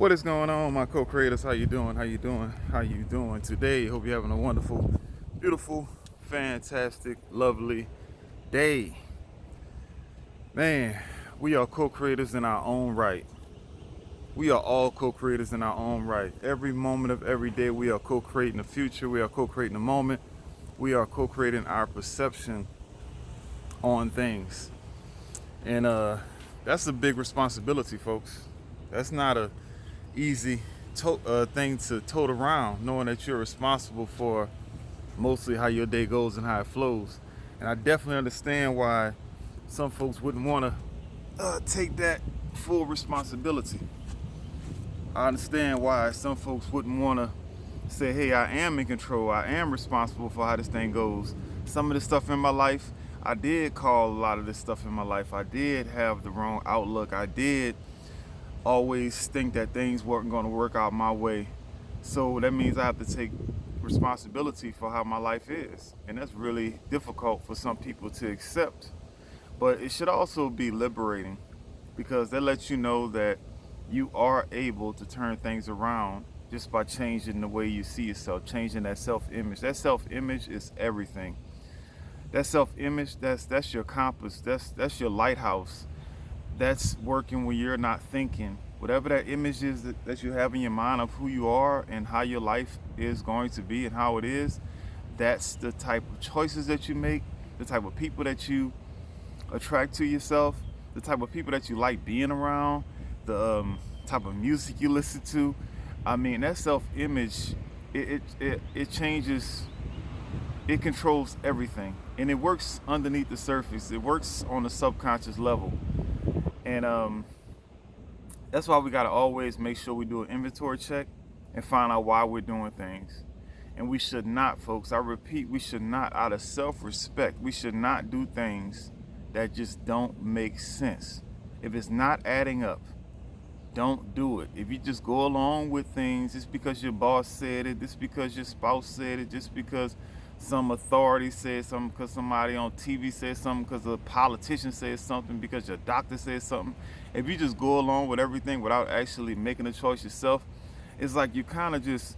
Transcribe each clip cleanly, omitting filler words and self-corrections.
What is going on, my co-creators? How you doing? How you doing? How you doing today? Hope you're having a wonderful, beautiful, fantastic, lovely day. Man, we are co-creators in our own right. We are all co-creators in our own right. Every moment of every day, we are co-creating the future. We are co-creating the moment. We are co-creating our perception on things. And that's a big responsibility, folks. That's not a easy thing to tote around, knowing that you're responsible for mostly how your day goes and how it flows. And I definitely understand why some folks wouldn't want to take that full responsibility. I understand why some folks wouldn't want to say, hey, I am in control, I am responsible for how this thing goes. Some of the stuff in my life, I did call a lot of this stuff in my life. I did have the wrong outlook. I did always think that things weren't going to work out my way. So that means I have to take responsibility for how my life is. And that's really difficult for some people to accept. But it should also be liberating, because that lets you know that you are able to turn things around just by changing the way you see yourself, changing that self-image. That self-image is everything. That self-image, that's your compass, that's your lighthouse. That's working when you're not thinking. Whatever that image is that you have in your mind of who you are and how your life is going to be and how it is, that's the type of choices that you make, the type of people that you attract to yourself, the type of people that you like being around, the type of music you listen to. I mean, that self-image, it changes, it controls everything. And it works underneath the surface. It works on the subconscious level. And that's why we got to always make sure we do an inventory check and find out why we're doing things. And we should not, folks, I repeat, we should not, out of self-respect, we should not do things that just don't make sense. If it's not adding up, don't do it. If you just go along with things just because your boss said it, just because your spouse said it, just because some authority said something, because somebody on TV said something, because a politician said something, because your doctor said something. If you just go along with everything without actually making a choice yourself, it's like you kind of just,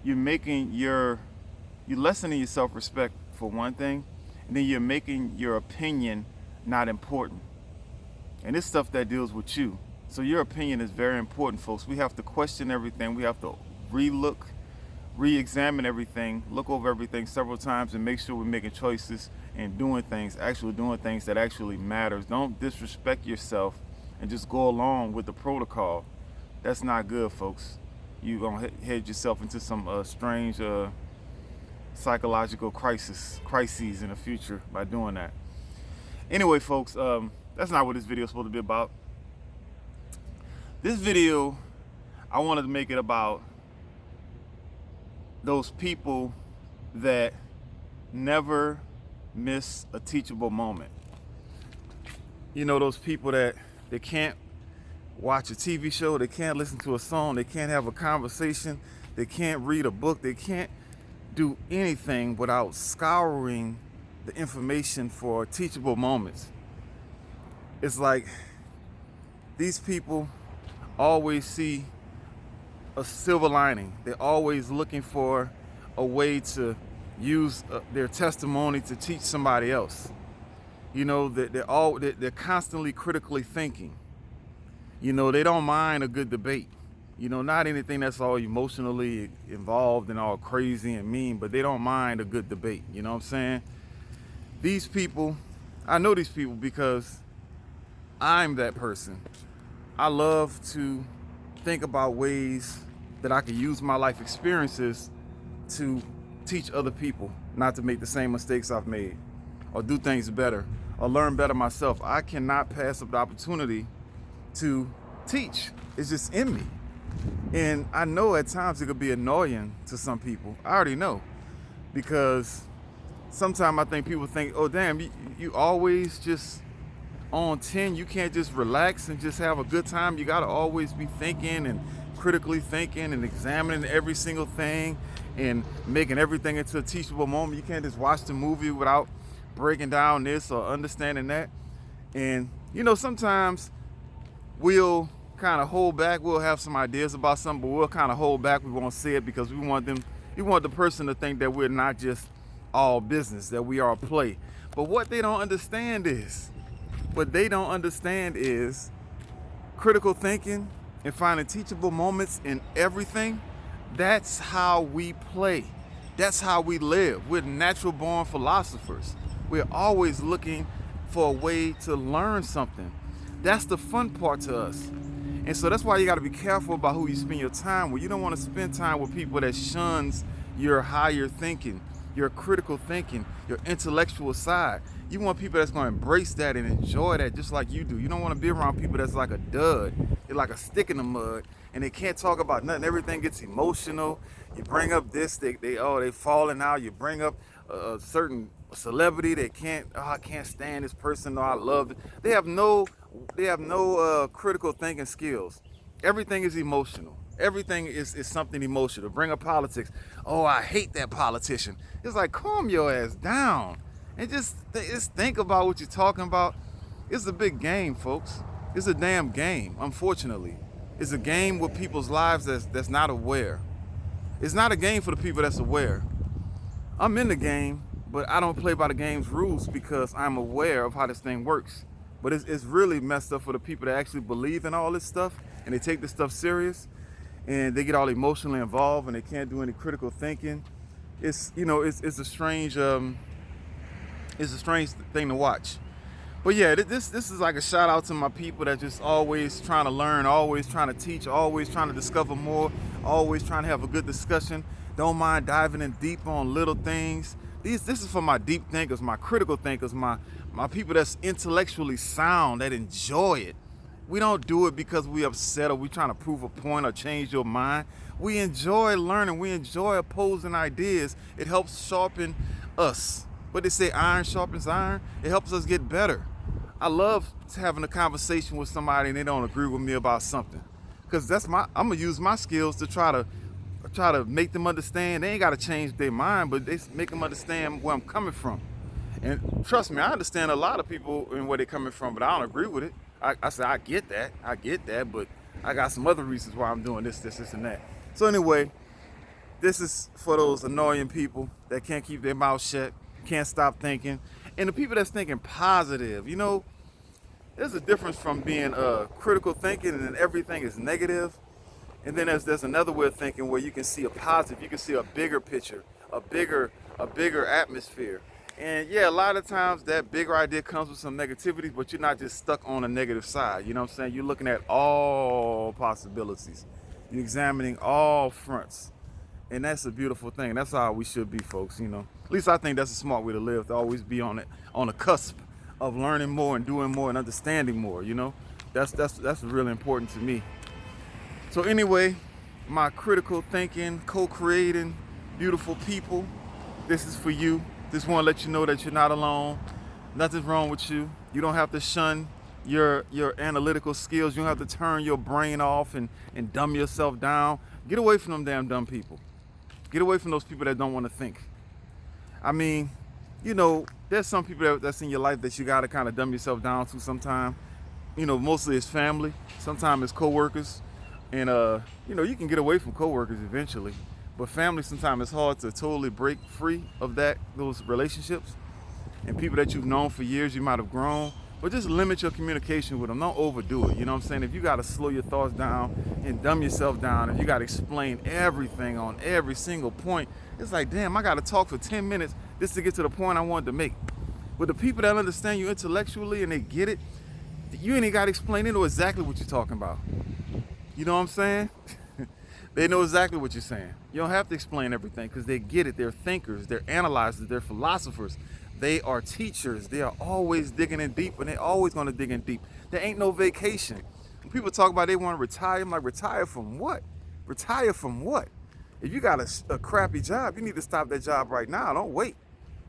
you're lessening your self-respect for one thing, and then you're making your opinion not important. And this stuff that deals with you. So your opinion is very important, folks. We have to question everything. We have to re-examine everything, look over everything several times, and make sure we're making choices and doing things that actually matters. Don't disrespect yourself and just go along with the protocol. That's not good, folks. You're gonna head yourself into some strange psychological crises in the future by doing that. Anyway, folks, that's not what this video is supposed to be about. This video, I wanted to make it about those people that never miss a teachable moment. You know, those people that they can't watch a TV show, they can't listen to a song, they can't have a conversation, they can't read a book, they can't do anything without scouring the information for teachable moments. It's like these people always see a silver lining. They're always looking for a way to use their testimony to teach somebody else. You know, they're constantly critically thinking. You know, they don't mind a good debate. You know, not anything that's all emotionally involved and all crazy and mean, but they don't mind a good debate. You know what I'm saying? These people, I know these people because I'm that person. I love to think about ways that I can use my life experiences to teach other people not to make the same mistakes I've made, or do things better, or learn better myself. I cannot pass up the opportunity to teach. It's just in me. And I know at times it could be annoying to some people. I already know, because sometimes I think people think, oh damn, you always just on 10. You can't just relax and just have a good time. You got to always be thinking and critically thinking and examining every single thing and making everything into a teachable moment. You can't just watch the movie without breaking down this or understanding that. And you know, sometimes we'll kind of hold back. We'll have some ideas about something, but we'll kind of hold back. We won't say it because we want the person to think that we're not just all business, that we are play. But what they don't understand is critical thinking and finding teachable moments in everything. That's how we play. That's how we live. We're natural born philosophers. We're always looking for a way to learn something. That's the fun part to us. And so that's why you got to be careful about who you spend your time with. You don't want to spend time with people that shuns your higher thinking, your critical thinking, your intellectual side. You want people that's going to embrace that and enjoy that just like you do. You don't want to be around people that's like a dud. They're like a stick in the mud and they can't talk about nothing. Everything gets emotional. You bring up this, they falling out. You bring up a certain celebrity, they can't, oh, I can't stand this person, no, I love it. They have no critical thinking skills. Everything is emotional. Everything is something emotional. Bring up politics. Oh, I hate that politician. It's like, calm your ass down and just think about what you're talking about. It's a big game, folks. It's a damn game, unfortunately. It's a game with people's lives that's not aware. It's not a game for the people that's aware. I'm in the game, but I don't play by the game's rules because I'm aware of how this thing works. But it's really messed up for the people that actually believe in all this stuff and they take this stuff serious and they get all emotionally involved and they can't do any critical thinking. It's a strange thing to watch. But yeah, this is like a shout out to my people that just always trying to learn, always trying to teach, always trying to discover more, always trying to have a good discussion. Don't mind diving in deep on little things. This is for my deep thinkers, my critical thinkers, my people that's intellectually sound, that enjoy it. We don't do it because we upset or we trying to prove a point or change your mind. We enjoy learning. We enjoy opposing ideas. It helps sharpen us. What they say, iron sharpens iron. It helps us get better. I love having a conversation with somebody and they don't agree with me about something, because I'm gonna use my skills to try to make them understand. They ain't got to change their mind, but they make them understand where I'm coming from. And trust me, I understand a lot of people and where they're coming from, but I don't agree with it. I say, I get that, but I got some other reasons why I'm doing this, and that. So anyway, this is for those annoying people that can't keep their mouth shut, can't stop thinking, and the people that's thinking positive. You know, there's a difference from being critical thinking and then everything is negative. And then there's another way of thinking where you can see a positive, you can see a bigger picture, a bigger atmosphere. And yeah, a lot of times that bigger idea comes with some negativity, but you're not just stuck on a negative side. You know what I'm saying? You're looking at all possibilities. You're examining all fronts. And that's a beautiful thing. That's how we should be, folks, you know. At least I think that's a smart way to live, to always be on the cusp of learning more and doing more and understanding more, you know. That's really important to me. So anyway, my critical thinking, co-creating, beautiful people, this is for you. Just want to let you know that you're not alone. Nothing's wrong with you. You don't have to shun your analytical skills. You don't have to turn your brain off and dumb yourself down. Get away from them damn dumb people. Get away from those people that don't want to think. I mean, you know, there's some people that's in your life that you got to kind of dumb yourself down to sometime. You know, mostly it's family. Sometimes it's coworkers. And, you know, you can get away from coworkers eventually. But family, sometimes it's hard to totally break free of those relationships. And people that you've known for years, you might have grown. But just limit your communication with them. Don't overdo it. You know what I'm saying? If you got to slow your thoughts down and dumb yourself down, if you got to explain everything on every single point, it's like, damn, I got to talk for 10 minutes just to get to the point I wanted to make. But the people that understand you intellectually and they get it, you ain't got to explain. They know exactly what you're talking about. You know what I'm saying? They know exactly what you're saying. You don't have to explain everything because they get it. They're thinkers, they're analyzers, they're philosophers. They are teachers. They are always digging in deep, and they're always going to dig in deep. There ain't no vacation. When people talk about they want to retire, I'm like, retire from what? Retire from what? If you got a crappy job, you need to stop that job right now. Don't wait.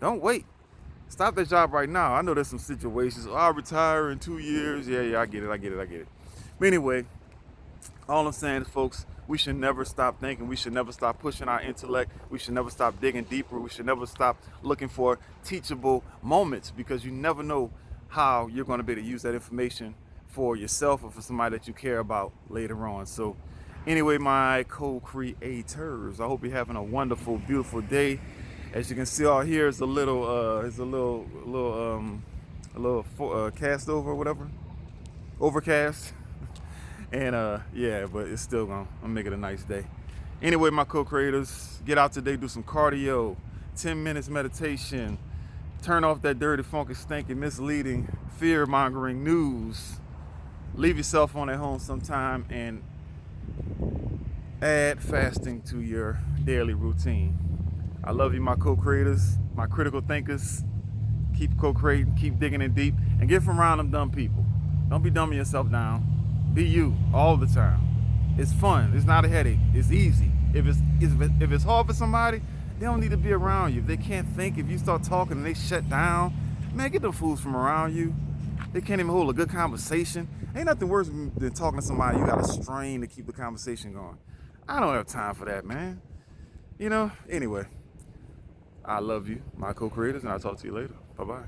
Don't wait. Stop that job right now. I know there's some situations. Oh, I'll retire in 2 years. Yeah, I get it. But anyway, all I'm saying is, folks, we should never stop thinking. We should never stop pushing our intellect. We should never stop digging deeper. We should never stop looking for teachable moments, because you never know how you're going to be able to use that information for yourself or for somebody that you care about later on. So anyway, my co-creators, I hope you're having a wonderful, beautiful day. As you can see out here, it's a little, cast over, whatever, overcast. And yeah, but it's still gonna make it a nice day. Anyway, my co-creators, get out today, do some cardio, 10 minutes meditation, turn off that dirty, funky, stinking, misleading, fear-mongering news. Leave your cell phone at home sometime and add fasting to your daily routine. I love you, my co-creators, my critical thinkers. Keep co-creating, keep digging in deep, and get from around them dumb people. Don't be dumbing yourself down. Be you all the time. It's fun. It's not a headache. It's easy. If it's hard for somebody, they don't need to be around you. If they can't think, if you start talking and they shut down, man, get the fools from around you. They can't even hold a good conversation. Ain't nothing worse than talking to somebody you got to strain to keep the conversation going. I don't have time for that, man. You know, anyway, I love you, my co-creators, and I'll talk to you later. Bye-bye.